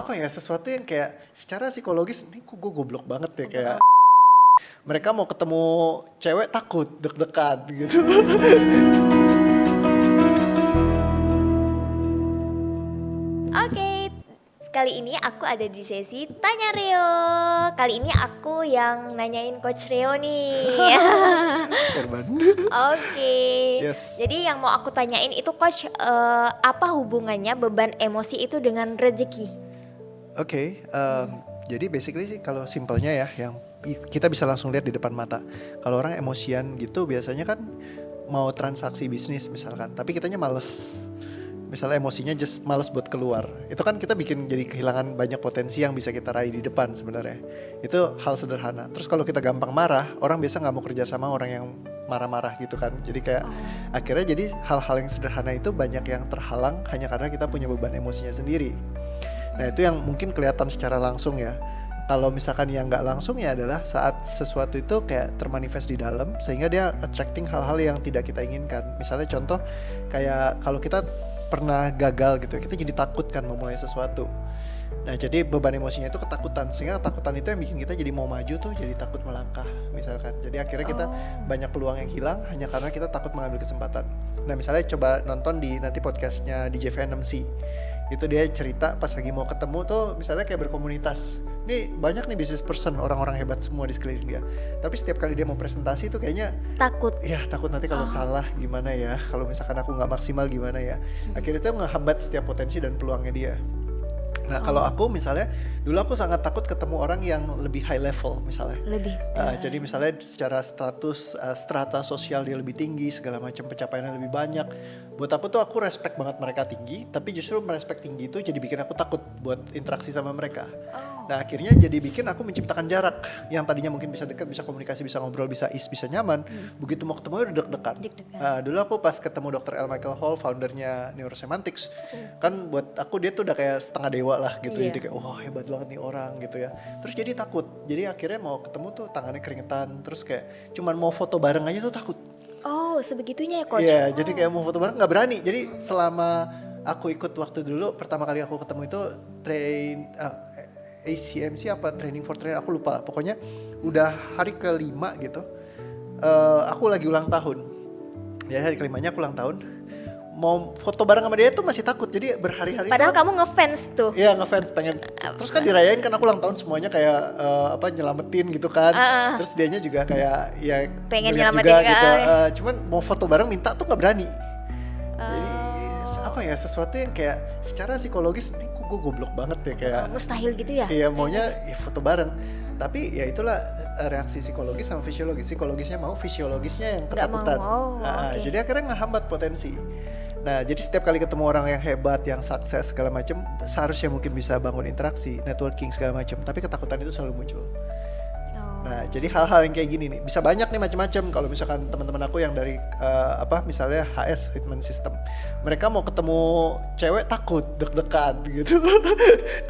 apa ya, sesuatu yang kayak secara psikologis ini kok gue goblok banget ya, kayak mereka mau ketemu cewek takut deg-degan gitu. Oke, kali ini aku ada di sesi Tanya Rio. Kali ini aku yang nanyain Coach Rio nih. Korban. Oke, Yes. jadi yang mau aku tanyain itu Coach, apa hubungannya beban emosi itu dengan rezeki? Oke, jadi basically sih kalau simpelnya ya, yang kita bisa langsung lihat di depan mata. Kalau orang emosian gitu biasanya kan mau transaksi bisnis misalkan, tapi kitanya males. Misalnya emosinya just males buat keluar. Itu kan kita bikin jadi kehilangan banyak potensi yang bisa kita raih di depan sebenarnya. Itu hal sederhana. Terus kalau kita gampang marah, orang biasa nggak mau kerja sama orang yang marah-marah gitu kan. Jadi kayak akhirnya jadi hal-hal yang sederhana itu banyak yang terhalang hanya karena kita punya beban emosinya sendiri. Nah itu yang mungkin kelihatan secara langsung ya. Kalau misalkan yang nggak langsung ya adalah saat sesuatu itu kayak termanifest di dalam sehingga dia attracting hal-hal yang tidak kita inginkan. Misalnya contoh kayak kalau kita pernah gagal gitu, kita jadi takut kan memulai sesuatu. Nah jadi beban emosinya itu ketakutan, sehingga ketakutan itu yang bikin kita jadi mau maju tuh jadi takut melangkah misalkan. Jadi akhirnya kita banyak peluang yang hilang hanya karena kita takut mengambil kesempatan. Nah misalnya coba nonton di nanti podcastnya DJ VNMC. Itu dia cerita pas lagi mau ketemu tuh misalnya kayak berkomunitas. Nih banyak nih business person, orang-orang hebat semua di sekeliling dia. Tapi setiap kali dia mau presentasi tuh kayaknya Takut. ya takut nanti kalau salah gimana ya, kalau misalkan aku nggak maksimal gimana ya. Akhirnya itu ngehambat setiap potensi dan peluangnya dia. Nah kalau aku misalnya, dulu aku sangat takut ketemu orang yang lebih high level misalnya. Jadi misalnya secara status, strata sosial dia lebih tinggi, segala macam pencapaiannya lebih banyak. Buat aku tuh aku respect banget mereka tinggi, tapi justru merespek tinggi itu jadi bikin aku takut buat interaksi sama mereka. Nah akhirnya jadi bikin aku menciptakan jarak yang tadinya mungkin bisa dekat, bisa komunikasi, bisa ngobrol, bisa bisa nyaman. Begitu mau ketemu udah deg-degan. Dulu aku pas ketemu Dr. L. Michael Hall, foundernya Neurosemantics, kan buat aku dia tuh udah kayak setengah dewa lah gitu. Jadi kayak wah hebat banget nih orang gitu ya. Terus jadi takut. Jadi akhirnya mau ketemu tuh tangannya keringetan. Terus kayak cuman mau foto bareng aja tuh takut. Oh sebegitunya ya Coach? Iya jadi kayak mau foto bareng gak berani. Jadi selama aku ikut waktu dulu pertama kali aku ketemu itu ACMC apa Training for Trainer aku lupa. Pokoknya udah hari ke-5 gitu. Aku lagi ulang tahun. Jadi hari ke-5-nya aku ulang tahun. Mau foto bareng sama dia tuh masih takut, jadi berhari-hari. Padahal kamu ngefans tuh. Iya ngefans pengen. Terus kan dirayain kan aku ulang tahun semuanya kayak nyelamatin gitu kan. Terus dianya juga kayak ya pengen ngeliat nyelamatin juga gitu. Cuman mau foto bareng minta tuh nggak berani. Jadi apa ya, sesuatu yang kayak secara psikologis ini kok gue goblok banget ya kayak. Mustahil gitu ya? Iya maunya ya foto bareng. Tapi ya itulah reaksi psikologis sama fisiologis. Psikologisnya mau, fisiologisnya yang ketakutan. Okay. Jadi akhirnya ngehambat potensi. Nah jadi setiap kali ketemu orang yang hebat, yang sukses segala macam, seharusnya mungkin bisa bangun interaksi, networking segala macam. Tapi ketakutan itu selalu muncul. Nah jadi hal-hal yang kayak gini nih bisa banyak nih macam-macam. Kalau misalkan teman-teman aku yang dari misalnya HS Hitman System, mereka mau ketemu cewek takut deg-degan gitu.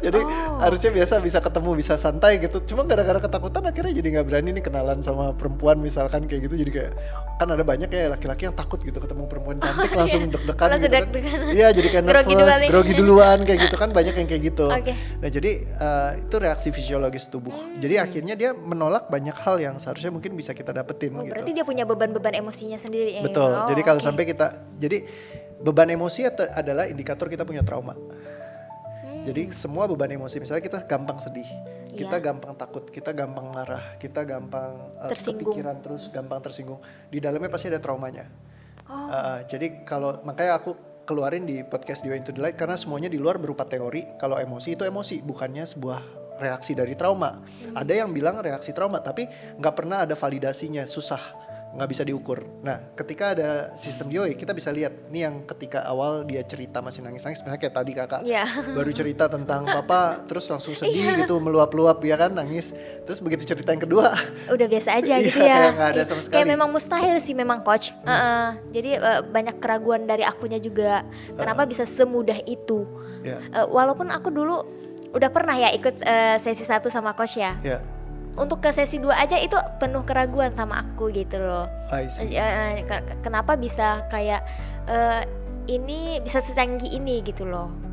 Jadi harusnya biasa bisa ketemu, bisa santai gitu. Cuma gara-gara ketakutan akhirnya jadi nggak berani nih kenalan sama perempuan misalkan kayak gitu. Jadi kayak kan ada banyak ya laki-laki yang takut gitu ketemu perempuan cantik langsung deg-degan gitu kan. Iya jadi kayak nervous, grogi duluan kayak gitu kan, banyak yang kayak gitu. Nah jadi itu reaksi fisiologis tubuh. Jadi akhirnya dia menolak banyak hal yang seharusnya mungkin bisa kita dapetin gitu. Berarti dia punya beban-beban emosinya sendiri ya? Betul, jadi kalau sampai jadi beban emosi adalah indikator kita punya trauma. Jadi semua beban emosi, misalnya kita gampang sedih, kita gampang takut, kita gampang marah, kita gampang kepikiran terus, gampang tersinggung. Di dalamnya pasti ada traumanya. Jadi kalau makanya aku keluarin di podcast Dio Into the Light karena semuanya di luar berupa teori. Kalau emosi itu emosi, bukannya sebuah reaksi dari trauma. Ada yang bilang reaksi trauma, tapi nggak pernah ada validasinya, susah, nggak bisa diukur. Nah, ketika ada sistem Yoi, kita bisa lihat nih yang ketika awal dia cerita masih nangis-nangis, misalnya kayak tadi kakak baru cerita tentang papa, terus langsung sedih gitu, meluap-luap ya kan, nangis. Terus begitu cerita yang kedua, udah biasa aja gitu kayak ya. nggak ada sama sekali. Kayak memang mustahil sih memang Coach. Jadi banyak keraguan dari akunya juga. Kenapa bisa semudah itu? Walaupun aku dulu udah pernah ya ikut sesi 1 sama Coach ya. Untuk ke sesi 2 aja itu penuh keraguan sama aku gitu loh. Kenapa bisa kayak ini bisa secanggih ini gitu loh.